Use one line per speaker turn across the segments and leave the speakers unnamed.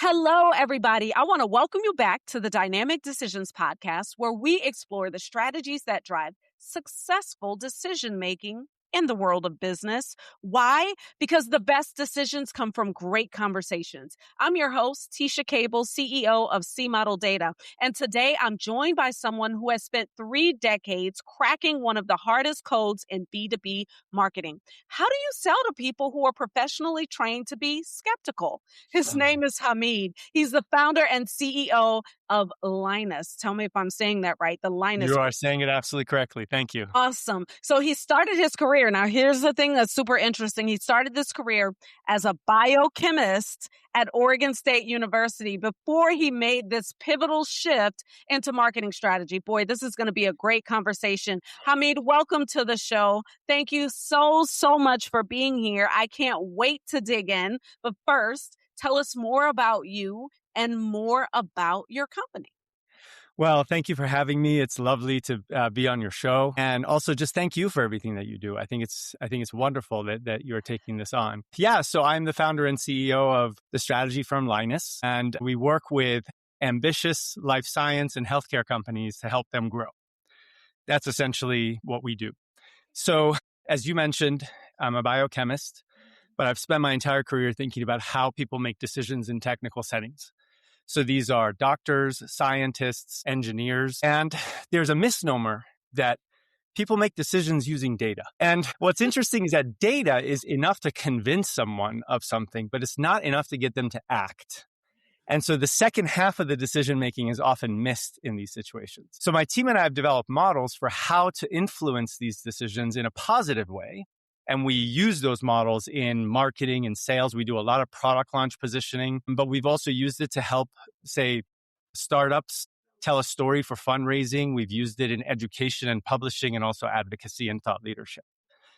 Hello, everybody. I want to welcome you back to the Dynamic Decisions podcast, where we explore the strategies that drive successful decision making in the world of business. Why? Because the best decisions come from great conversations. I'm your host, Teasha Cable, CEO of C Model Data. And today I'm joined by someone who has spent 3 decades cracking one of the hardest codes in B2B marketing. How do you sell to people who are professionally trained to be skeptical? His name is Hamid. He's the founder and CEO of Linus. Tell me if I'm saying that right. The Linus.
You are saying it absolutely correctly. Thank you.
Awesome. So he started his career. Now, here's the thing that's super interesting. He started this career as a biochemist at Oregon State University before he made this pivotal shift into marketing strategy. Boy, this is going to be a great conversation. Hamid, welcome to the show. Thank you so much for being here. I can't wait to dig in. But first, tell us more about you and more about your company.
Well, thank you for having me. It's lovely to be on your show, and also just thank you for everything that you do. I think it's wonderful that you're taking this on. Yeah, so I'm the founder and CEO of the strategy firm Linus, and we work with ambitious life science and healthcare companies to help them grow. That's essentially what we do. So, as you mentioned, I'm a biochemist, but I've spent my entire career thinking about how people make decisions in technical settings. So these are doctors, scientists, engineers, and there's a misnomer that people make decisions using data. And what's interesting is that data is enough to convince someone of something, but it's not enough to get them to act. And so the second half of the decision-making is often missed in these situations. So my team and I have developed models for how to influence these decisions in a positive way. And we use those models in marketing and sales. We do a lot of product launch positioning, but we've also used it to help, say, startups tell a story for fundraising. We've used it in education and publishing and also advocacy and thought leadership.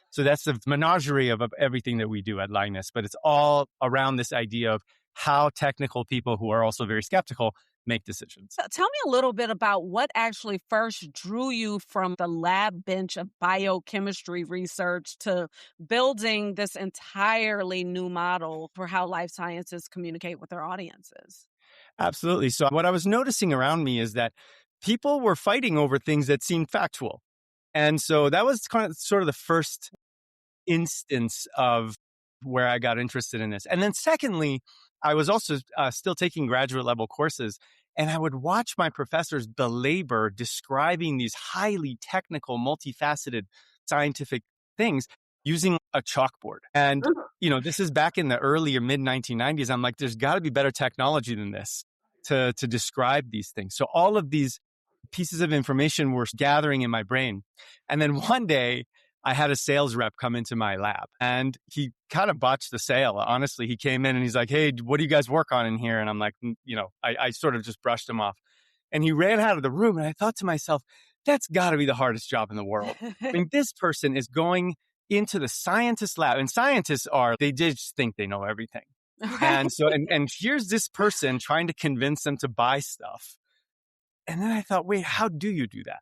So that's the menagerie of everything that we do at Linus, but it's all around this idea of how technical people who are also very skeptical make decisions.
So tell me a little bit about what actually first drew you from the lab bench of biochemistry research to building this entirely new model for how life sciences communicate with their audiences.
Absolutely. So what I was noticing around me is that people were fighting over things that seemed factual. And so that was kind of sort of the first instance of where I got interested in this. And then secondly, I was also still taking graduate level courses, and I would watch my professors belabor describing these highly technical, multifaceted scientific things using a chalkboard. And, this is back in the early or mid 1990s. I'm like, there's got to be better technology than this to describe these things. So all of these pieces of information were gathering in my brain. And then one day, I had a sales rep come into my lab, and he kind of botched the sale. Honestly, he came in and he's like, "Hey, what do you guys work on in here?" And I'm like, I sort of just brushed him off, and he ran out of the room. And I thought to myself, that's got to be the hardest job in the world. I mean, this person is going into the scientist lab, and scientists they just think they know everything.
Right.
And so, and here's this person trying to convince them to buy stuff. And then I thought, wait, how do you do that?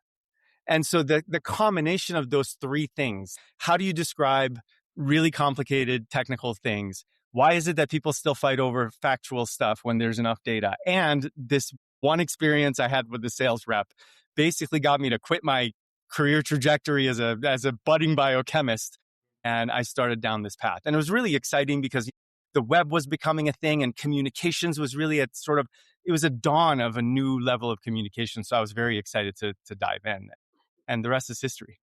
And so the combination of those three things, how do you describe really complicated technical things? Why is it that people still fight over factual stuff when there's enough data? And this one experience I had with the sales rep basically got me to quit my career trajectory as a budding biochemist. And I started down this path. And it was really exciting because the web was becoming a thing, and communications was really it was a dawn of a new level of communication. So I was very excited to dive in. And the rest is history.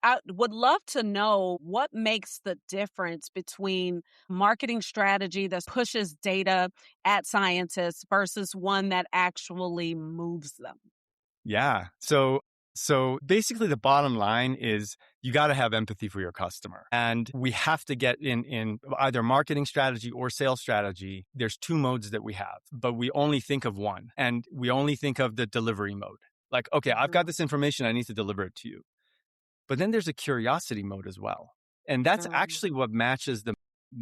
I would love to know what makes the difference between marketing strategy that pushes data at scientists versus one that actually moves them.
Yeah. So basically the bottom line is you got to have empathy for your customer. And we have to get in either marketing strategy or sales strategy. There's 2 modes that we have, but we only think of one, and we only think of the delivery mode. Like, okay, I've got this information, I need to deliver it to you. But then there's a curiosity mode as well. And that's actually what matches the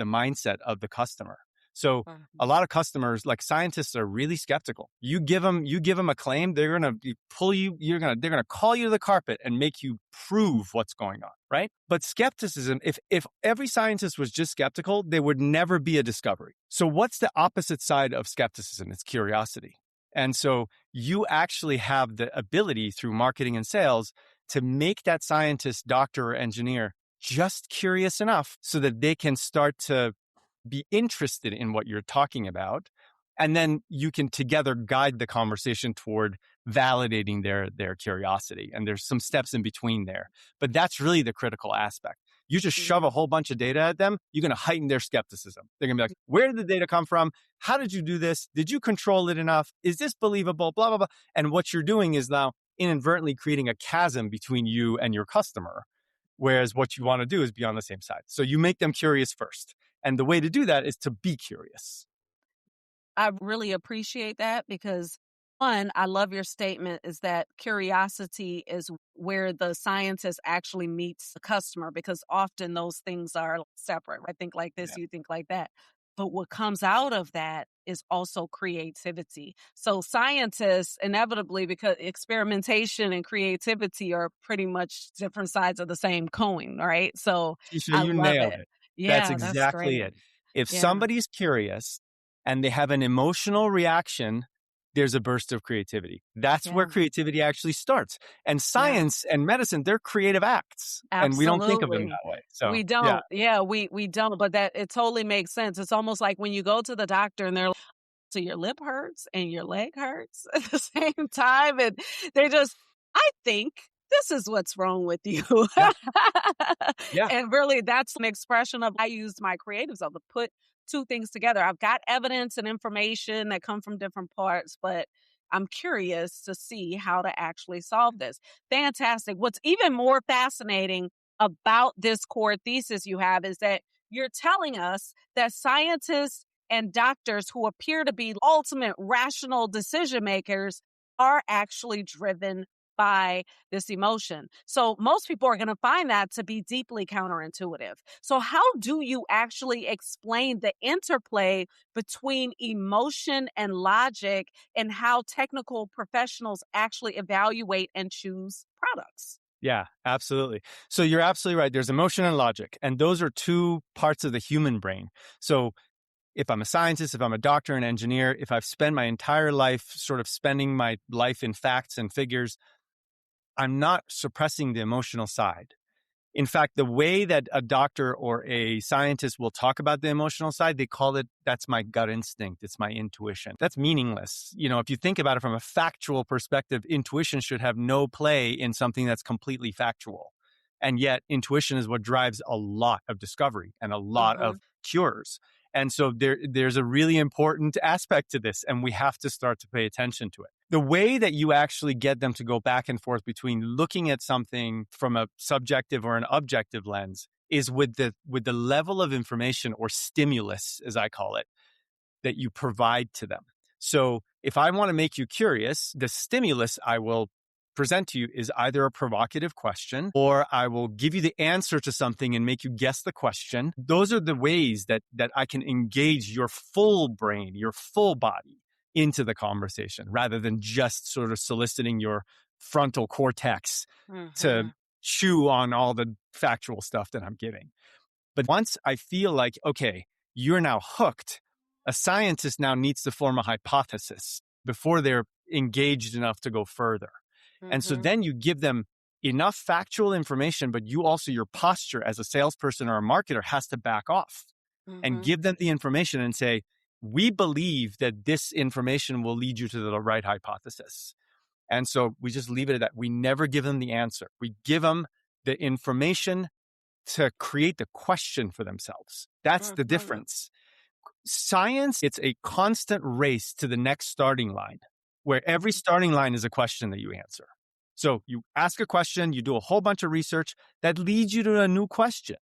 mindset of the customer. So a lot of customers, like scientists, are really skeptical. You give them a claim, they're going to pull you, they're going to call you to the carpet and make you prove what's going on, right? But skepticism, if every scientist was just skeptical, there would never be a discovery. So what's the opposite side of skepticism? It's curiosity. And so you actually have the ability through marketing and sales to make that scientist, doctor, or engineer just curious enough so that they can start to be interested in what you're talking about. And then you can together guide the conversation toward validating their curiosity. And there's some steps in between there. But that's really the critical aspect. You just shove a whole bunch of data at them, you're going to heighten their skepticism. They're going to be like, where did the data come from? How did you do this? Did you control it enough? Is this believable? Blah, blah, blah. And what you're doing is now inadvertently creating a chasm between you and your customer. Whereas what you want to do is be on the same side. So you make them curious first. And the way to do that is to be curious.
I really appreciate that because, one, I love your statement is that curiosity is where the scientist actually meets the customer, because often those things are separate. I think like this, you think like that. But what comes out of that is also creativity. So scientists inevitably, because experimentation and creativity are pretty much different sides of the same coin, right? So
Teasha,
I
you
love
nailed
it.
it. That's
Yeah, that's
exactly
great.
it. If
Yeah.
somebody's curious and they have an emotional reaction, there's a burst of creativity. That's where creativity actually starts. And science and medicine, they're creative acts. And we don't think of them
Absolutely.
that way. So
We don't. Yeah, we don't. But that it totally makes sense. It's almost like when you go to the doctor and they're like, so your lip hurts and your leg hurts at the same time. And they just, I think this is what's wrong with you.
yeah, yeah,
And really, that's an expression of I use my creative self to put two things together. I've got evidence and information that come from different parts, but I'm curious to see how to actually solve this. Fantastic. What's even more fascinating about this core thesis you have is that you're telling us that scientists and doctors who appear to be ultimate rational decision makers are actually driven by this emotion. So most people are going to find that to be deeply counterintuitive. So how do you actually explain the interplay between emotion and logic and how technical professionals actually evaluate and choose products?
yeah, absolutely. So you're absolutely right. There's emotion and logic. And those are two parts of the human brain. So if I'm a scientist, if I'm a doctor, an engineer, if I've spent my entire life sort of spending my life in facts and figures, I'm not suppressing the emotional side. In fact, the way that a doctor or a scientist will talk about the emotional side, they call it, that's my gut instinct. It's my intuition. That's meaningless. You know, if you think about it from a factual perspective, intuition should have no play in something that's completely factual. And yet intuition is what drives a lot of discovery and a lot of cures. And so there's a really important aspect to this, and we have to start to pay attention to it. The way that you actually get them to go back and forth between looking at something from a subjective or an objective lens is with the level of information or stimulus, as I call it, that you provide to them. So if I want to make you curious, the stimulus I will present to you is either a provocative question or I will give you the answer to something and make you guess the question. Those are the ways that I can engage your full brain, your full body into the conversation rather than just sort of soliciting your frontal cortex to chew on all the factual stuff that I'm giving. But once I feel like, okay, you're now hooked, a scientist now needs to form a hypothesis before they're engaged enough to go further. And so then you give them enough factual information, but you also, your posture as a salesperson or a marketer has to back off and give them the information and say, we believe that this information will lead you to the right hypothesis. And so we just leave it at that. We never give them the answer. We give them the information to create the question for themselves. That's the difference. Science, it's a constant race to the next starting line, where every starting line is a question that you answer. So you ask a question, you do a whole bunch of research that leads you to a new question.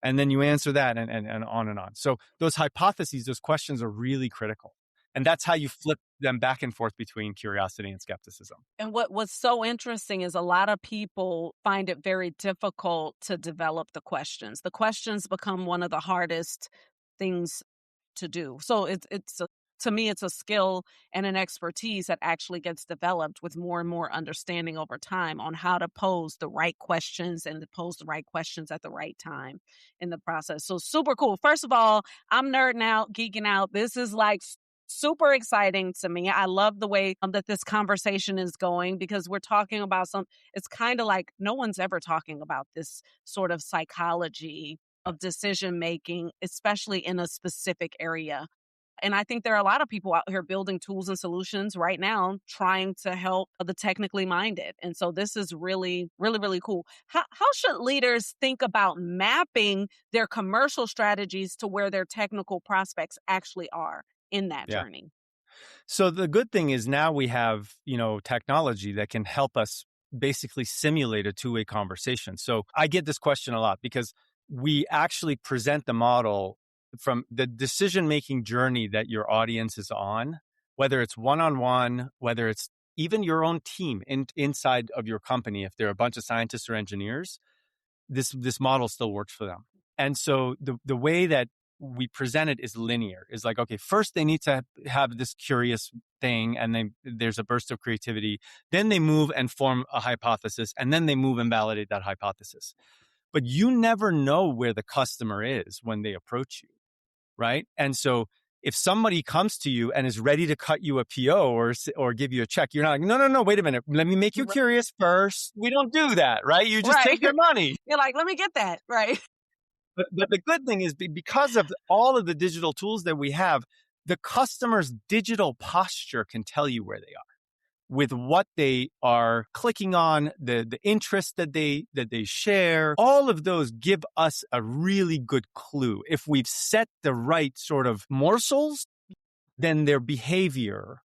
And then you answer that and on and on. So those hypotheses, those questions are really critical. And that's how you flip them back and forth between curiosity and skepticism.
And what's so interesting is a lot of people find it very difficult to develop the questions. The questions become one of the hardest things to do. So to me, it's a skill and an expertise that actually gets developed with more and more understanding over time on how to pose the right questions and to pose the right questions at the right time in the process. So super cool. First of all, I'm nerding out, geeking out. This is like super exciting to me. I love the way that this conversation is going because we're talking about it's kind of like no one's ever talking about this sort of psychology of decision making, especially in a specific area. And I think there are a lot of people out here building tools and solutions right now trying to help the technically minded. And so this is really, really, really cool. How should leaders think about mapping their commercial strategies to where their technical prospects actually are in that
Yeah.
journey?
So the good thing is now we have, technology that can help us basically simulate a two-way conversation. So I get this question a lot because we actually present the model from the decision-making journey that your audience is on, whether it's one-on-one, whether it's even your own team inside of your company, if they're a bunch of scientists or engineers, this model still works for them. And so the way that we present it is linear. Is like, okay, first they need to have this curious thing, and then there's a burst of creativity. Then they move and form a hypothesis, and then they move and validate that hypothesis. But you never know where the customer is when they approach you, right? And so if somebody comes to you and is ready to cut you a PO or give you a check, you're not like, no, wait a minute. Let me make you curious first. We don't do that, right? You just take their money.
You're like, let me get that, right?
But the good thing is because of all of the digital tools that we have, the customer's digital posture can tell you where they are with what they are clicking on, the interest that they share. All of those give us a really good clue. If we've set the right sort of morsels, then their behavior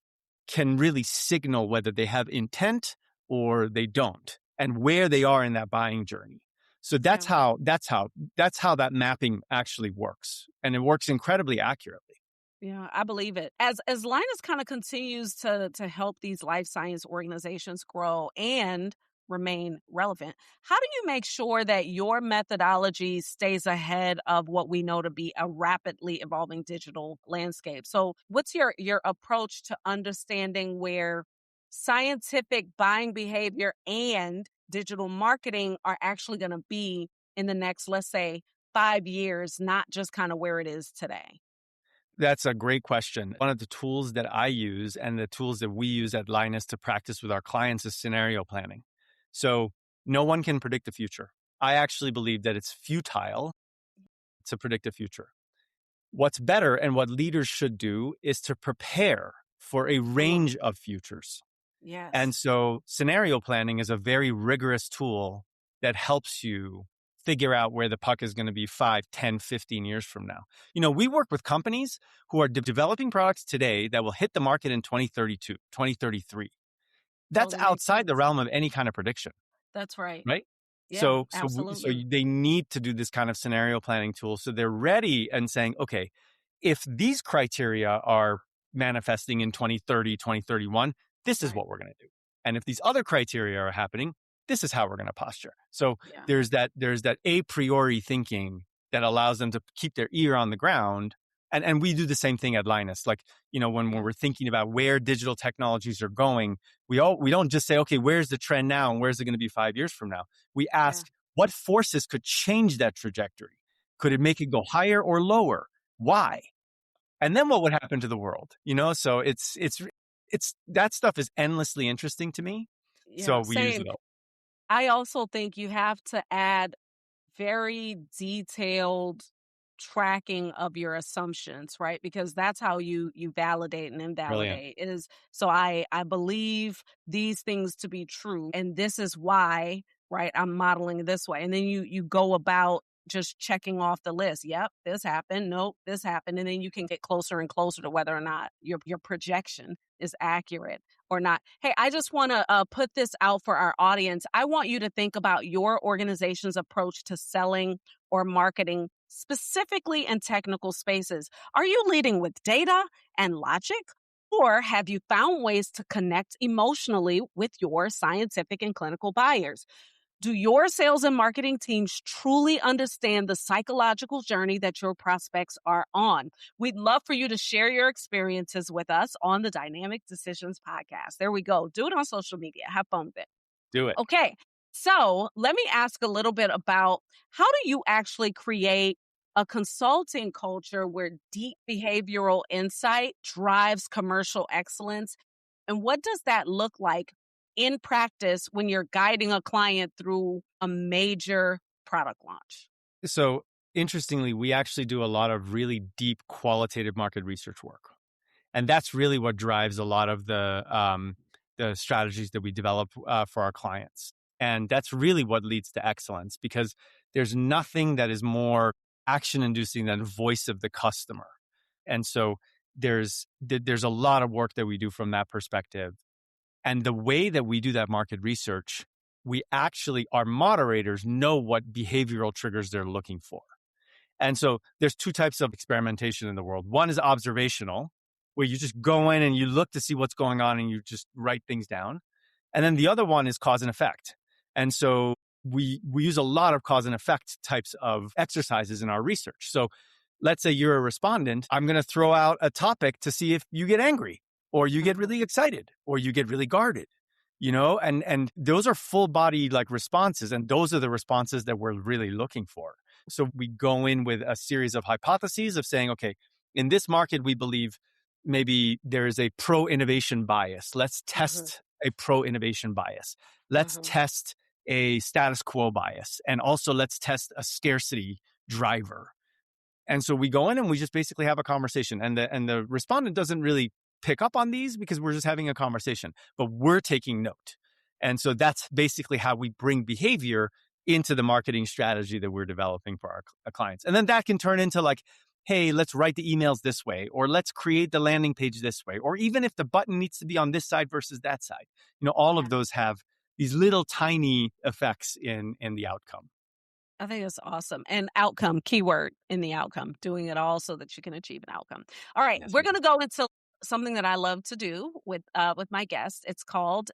can really signal whether they have intent or they don't and where they are in that buying journey. So that's how that mapping actually works. And it works incredibly accurately.
Yeah, I believe it. As Linus kind of continues to help these life science organizations grow and remain relevant, how do you make sure that your methodology stays ahead of what we know to be a rapidly evolving digital landscape? So what's your approach to understanding where scientific buying behavior and digital marketing are actually going to be in the next, let's say, 5 years, not just kind of where it is today?
That's a great question. One of the tools that I use and the tools that we use at Linus to practice with our clients is scenario planning. So no one can predict the future. I actually believe that it's futile to predict the future. What's better and what leaders should do is to prepare for a range of futures.
Yes.
And so scenario planning is a very rigorous tool that helps you figure out where the puck is going to be 5, 10, 15 years from now. We work with companies who are developing products today that will hit the market in 2032, 2033. That's
Totally makes
outside
sense.
the realm of any kind of prediction,
That's right.
right?
Yeah,
So
absolutely.
they need to do this kind of scenario planning tool. So they're ready and saying, okay, if these criteria are manifesting in 2030, 2031, this is
Right.
what we're going to do. And if these other criteria are happening, this is how we're going to posture. So
Yeah.
there's that a priori thinking that allows them to keep their ear on the ground. And we do the same thing at Linus. Like, when we're thinking about where digital technologies are going, we don't just say, okay, where's the trend now and where's it going to be 5 years from now? We ask, what forces could change that trajectory? Could it make it go higher or lower? Why? And then what would happen to the world? So it's that stuff is endlessly interesting to me. So
Yeah,
we use
same.
it all.
I also think you have to add very detailed tracking of your assumptions, right? Because that's how you validate and
Brilliant.
invalidate. It is so I believe these things to be true, and this is why, right? I'm modeling this way, and then you go about just checking off the list. Yep, this happened. Nope, this happened, and then you can get closer and closer to whether or not your projection is accurate or not. Hey, I just want to put this out for our audience. I want you to think about your organization's approach to selling or marketing, specifically in technical spaces. Are you leading with data and logic? Or have you found ways to connect emotionally with your scientific and clinical buyers? Do your sales and marketing teams truly understand the psychological journey that your prospects are on? We'd love for you to share your experiences with us on the Dynamic Decisions podcast. There we go. Do it on social media. Have fun with it.
Do it.
Okay. So let me ask a little bit about how do you actually create a consulting culture where deep behavioral insight drives commercial excellence? And what does that look like in practice when you're guiding a client through a major product launch?
So interestingly, we actually do a lot of really deep qualitative market research work. And that's really what drives a lot of the strategies that we develop for our clients. And that's really what leads to excellence, because there's nothing that is more action inducing than voice of the customer. And so there's a lot of work that we do from that perspective. And the way that we do that market research, our moderators know what behavioral triggers they're looking for. And so there's two types of experimentation in the world. One is observational, where you just go in and you look to see what's going on and you just write things down. And then the other one is cause and effect. And so we use a lot of cause and effect types of exercises in our research. So let's say you're a respondent. I'm going to throw out a topic to see if you get angry or you get really excited or you get really guarded, and those are full body like responses. And those are the responses that we're really looking for. So we go in with a series of hypotheses of saying, okay, in this market, we believe maybe there is a pro-innovation bias. Let's test a pro-innovation bias. Let's test a status quo bias. And also let's test a scarcity driver. And so we go in and we just basically have a conversation. And the respondent doesn't really pick up on these because we're just having a conversation, but we're taking note. And so that's basically how we bring behavior into the marketing strategy that we're developing for our clients. And then that can turn into like, hey, let's write the emails this way, or let's create the landing page this way, or even if the button needs to be on this side versus that side. All of those have these little tiny effects in the outcome.
I think it's awesome. And outcome, keyword in the outcome, doing it all so that you can achieve an outcome. All right, we're going to go into something that I love to do with my guests. It's called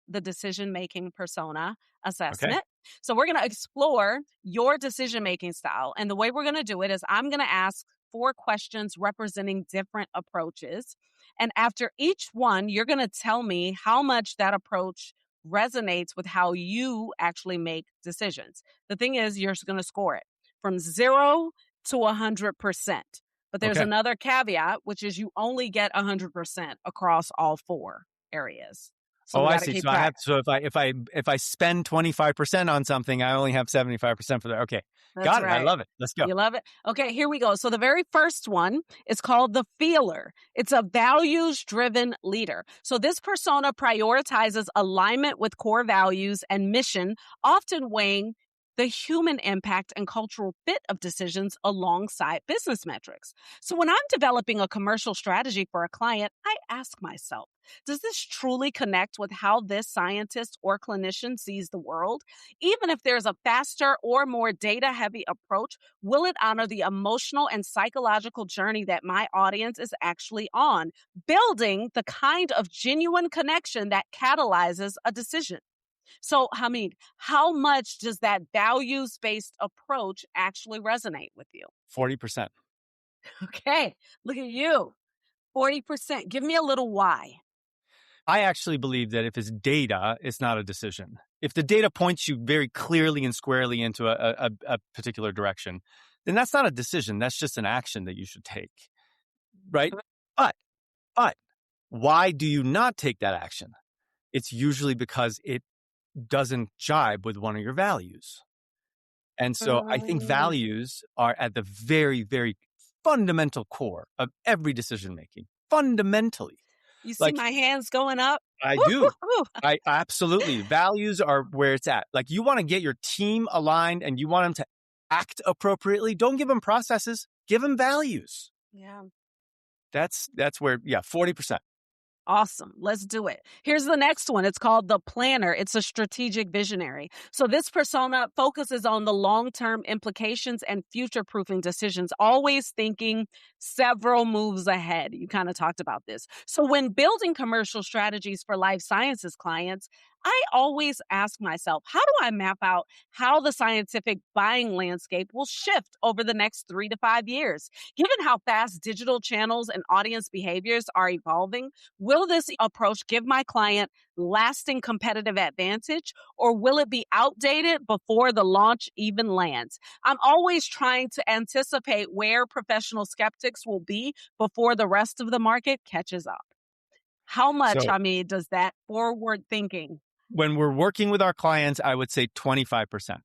the decision-making persona assessment. Okay. So we're going to explore your decision-making style. And the way we're going to do it is I'm going to ask 4 questions representing different approaches. And after each one, you're going to tell me how much that approach resonates with how you actually make decisions. The thing is, you're going to score it from 0 to 100%. But there's another caveat, which is you only get 100% across all 4 areas. So
I see. So if I spend 25% on something, I only have 75% for that. Okay.
That's
got it.
Right.
I love it. Let's go.
You love it? Okay, here we go. So the very first one is called the feeler. It's a values-driven leader. So this persona prioritizes alignment with core values and mission, often weighing the human impact and cultural fit of decisions alongside business metrics. So when I'm developing a commercial strategy for a client, I ask myself, does this truly connect with how this scientist or clinician sees the world? Even if there's a faster or more data-heavy approach, will it honor the emotional and psychological journey that my audience is actually on, building the kind of genuine connection that catalyzes a decision? So, Hamid, how much does that values-based approach actually resonate with you?
40%.
Okay, look at you. 40%. Give me a little why.
I actually believe that if it's data, it's not a decision. If the data points you very clearly and squarely into a particular direction, then that's not a decision. That's just an action that you should take, right? But why do you not take that action? It's usually because it doesn't jibe with one of your values. And so I think values are at the very, very fundamental core of every decision making. Fundamentally.
You see my hands going up?
I do. I absolutely. Values are where it's at. Like you want to get your team aligned and you want them to act appropriately. Don't give them processes. Give them values.
Yeah.
That's where, 40%.
Awesome. Let's do it. Here's the next one. It's called the planner. It's a strategic visionary. So this persona focuses on the long-term implications and future-proofing decisions, always thinking several moves ahead. You kind of talked about this. So when building commercial strategies for life sciences clients, I always ask myself, how do I map out how the scientific buying landscape will shift over the next 3 to 5 years? Given how fast digital channels and audience behaviors are evolving, will this approach give my client lasting competitive advantage, or will it be outdated before the launch even lands? I'm always trying to anticipate where professional skeptics will be before the rest of the market catches up. How much,
So
I mean, does that forward thinking?
when we're working with our clients, I would say 25%.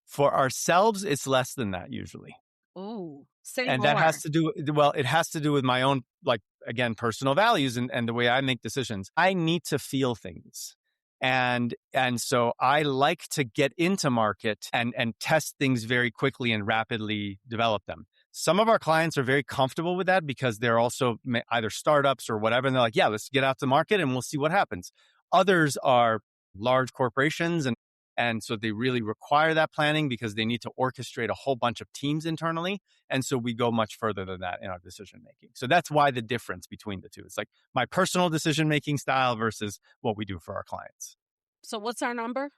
For ourselves, it's less than that usually.
Ooh, say
And that has
more.
to do, well, it has to do with my own, like, again, personal values and the way I make decisions. I need to feel things. And so I like to get into market and test things very quickly and rapidly develop them. Some of our clients are very comfortable with that because they're also either startups or whatever. And they're like, yeah, let's get out to market and we'll see what happens. Others are large corporations and so they really require that planning because they need to orchestrate a whole bunch of teams internally. And so we go much further than that in our decision making. So that's why the difference between the two. It's like my personal decision making style versus what we do for our clients.
So what's our number?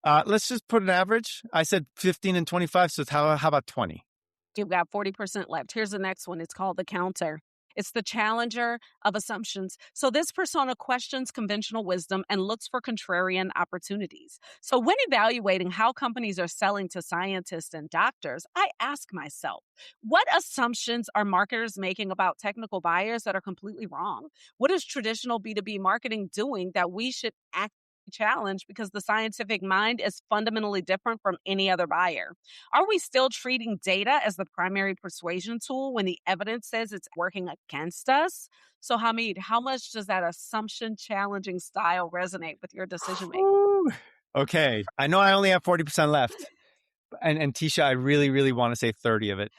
Let's just put an average. I said 15 and 25. So how about 20?
You've got 40% left. Here's the next one. It's called the counter. It's the challenger of assumptions. So this persona questions conventional wisdom and looks for contrarian opportunities. So when evaluating how companies are selling to scientists and doctors, I ask myself, what assumptions are marketers making about technical buyers that are completely wrong? What is traditional B2B marketing doing that we should act challenge because the scientific mind is fundamentally different from any other buyer? Are we still treating data as the primary persuasion tool when the evidence says it's working against us? So, Hamid, how much does that assumption challenging style resonate with your decision making?
Whew. Okay. I know I only have 40% left. And Teasha, I really, really want to say 30 of it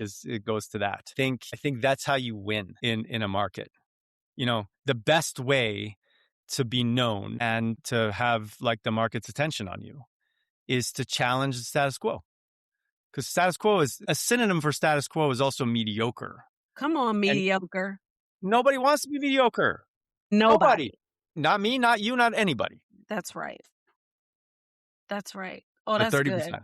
goes to that. I think that's how you win in a market. You know, the best way to be known and to have like the market's attention on you is to challenge the status quo. Because status quo is a synonym for status quo is also mediocre.
Come on,
And
mediocre.
nobody wants to be mediocre. Nobody.
Nobody.
Not me, not you, not anybody.
That's right. That's right. Oh,
But
that's good.
30%.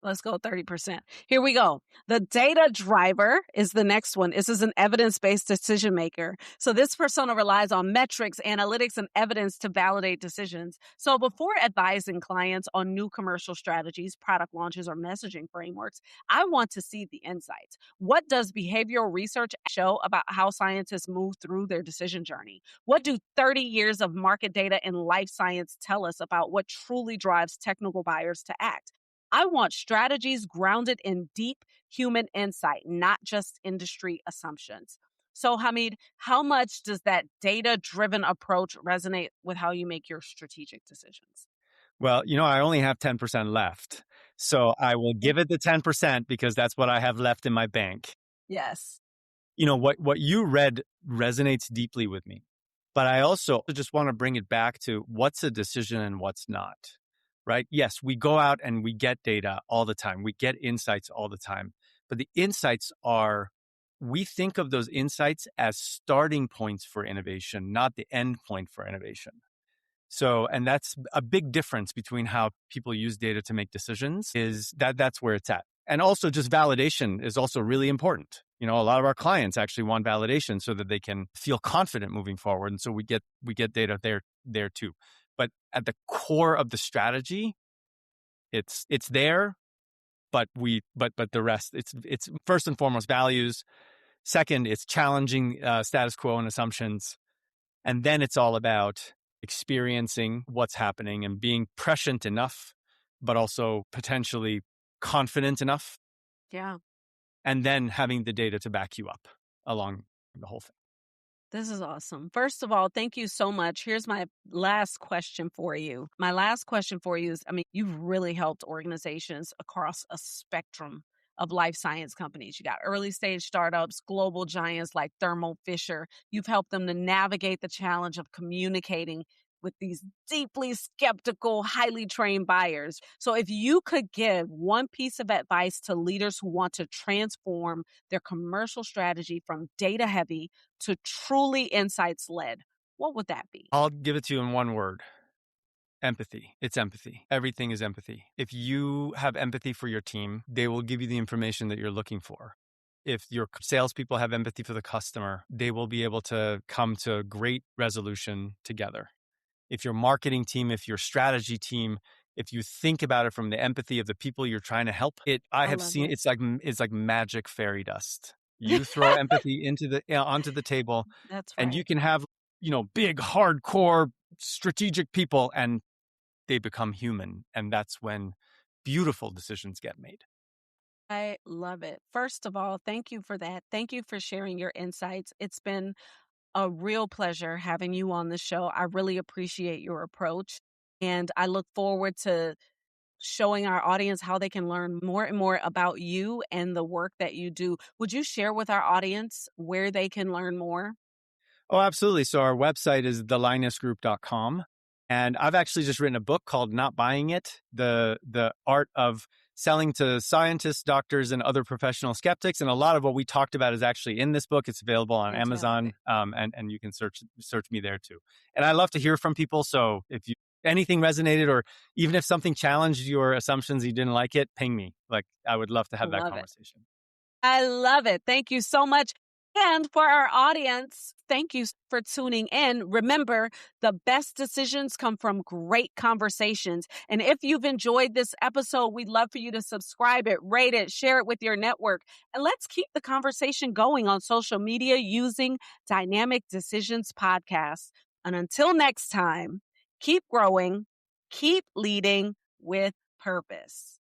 Let's go 30%. Here we go. The data driver is the next one. This is an evidence-based decision maker. So this persona relies on metrics, analytics, and evidence to validate decisions. So before advising clients on new commercial strategies, product launches, or messaging frameworks, I want to see the insights. What does behavioral research show about how scientists move through their decision journey? What do 30 years of market data in life science tell us about what truly drives technical buyers to act? I want strategies grounded in deep human insight, not just industry assumptions. So, Hamid, how much does that data driven approach resonate with how you make your strategic decisions?
Well, I only have 10% left. So I will give it the 10% because that's what I have left in my bank.
Yes.
What you read resonates deeply with me. But I also just want to bring it back to what's a decision and what's not. Right? Yes, we go out and we get data all the time. We get insights all the time. But the insights we think of those insights as starting points for innovation, not the end point for innovation. So, and that's a big difference between how people use data to make decisions is that's where it's at. And also just validation is also really important. A lot of our clients actually want validation so that they can feel confident moving forward. And so we get data there too. But at the core of the strategy, it's there, but the rest, it's first and foremost values. Second, it's challenging status quo and assumptions. And then it's all about experiencing what's happening and being prescient enough, but also potentially confident enough.
Yeah.
And then having the data to back you up along the whole thing.
This is awesome. First of all, thank you so much. Here's my last question for you. My last question for you is, you've really helped organizations across a spectrum of life science companies. You got early stage startups, global giants like Thermo Fisher. You've helped them to navigate the challenge of communicating with these deeply skeptical, highly trained buyers. So if you could give one piece of advice to leaders who want to transform their commercial strategy from data heavy to truly insights led, what would that be?
I'll give it to you in one word: Empathy. It's empathy. Everything is empathy. If you have empathy for your team, they will give you the information that you're looking for. If your salespeople have empathy for the customer, they will be able to come to a great resolution together. If your marketing team, if your strategy team, if you think about it from the empathy of the people you're trying to help, I have seen
it.
it's like magic fairy dust. You throw empathy onto the table,
That's
and you
right.
can have, big, hardcore, strategic people, and they become human. And that's when beautiful decisions get made.
I love it. First of all, thank you for that. Thank you for sharing your insights. It's been a real pleasure having you on the show. I really appreciate your approach. And I look forward to showing our audience how they can learn more and more about you and the work that you do. Would you share with our audience where they can learn more?
Oh, absolutely. So our website is thelinusgroup.com. And I've actually just written a book called Not Buying It, the art of selling to scientists, doctors, and other professional skeptics. And a lot of what we talked about is actually in this book. It's available on Amazon,
Fantastic.
and you can search me there too. And I love to hear from people. So if anything resonated, or even if something challenged your assumptions, you didn't like it, ping me. Like, I would love to have that
Love it.
conversation.
I love it. Thank you so much. And for our audience, thank you for tuning in. Remember, the best decisions come from great conversations. And if you've enjoyed this episode, we'd love for you to subscribe it, rate it, share it with your network. And let's keep the conversation going on social media using Dynamic Decisions Podcast. And until next time, keep growing, keep leading with purpose.